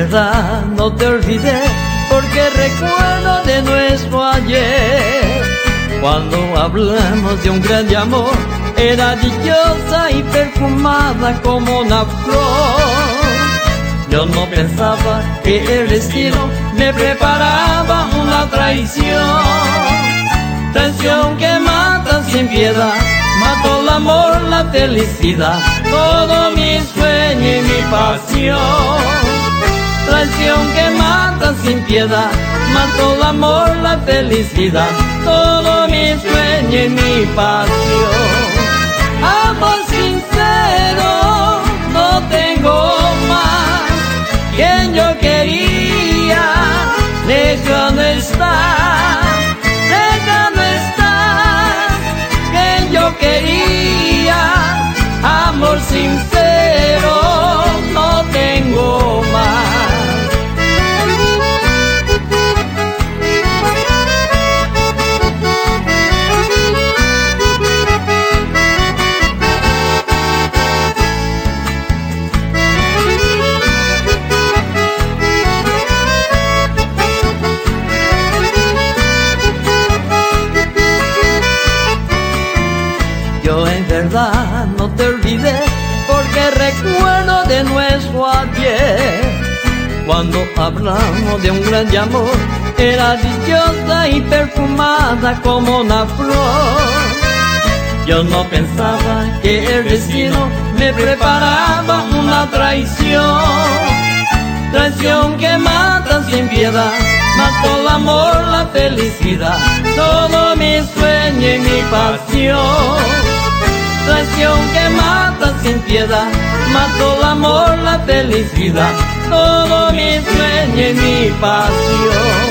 verdad no te olvidé, porque recuerdo de nuestro ayer. Cuando hablamos de un gran amor, era dichosa y perfumada como una flor. Yo no pensaba que el destino me preparaba una traición. Traición que mata sin piedad, mató el amor, la felicidad, todo mi sueño y mi pasión. Traición que mata sin piedad, mató el amor, la felicidad, todo mi sueño y mi pasión. Amor sincero, no tengo más. Quien yo quería, lejano está, lejano está. Quien yo quería, amor sincero, no tengo más. Yo en verdad no te olvidé, porque recuerdo de nuestro ayer. Cuando hablamos de un gran amor, era dichosa y perfumada como una flor. Yo no pensaba que el destino me preparaba una traición. Traición que mata sin piedad, mató el amor, la felicidad, todo mi sueño y mi pasión. Traición que mata sin piedad, mató el amor, la felicidad, todo mi sueño y mi pasión.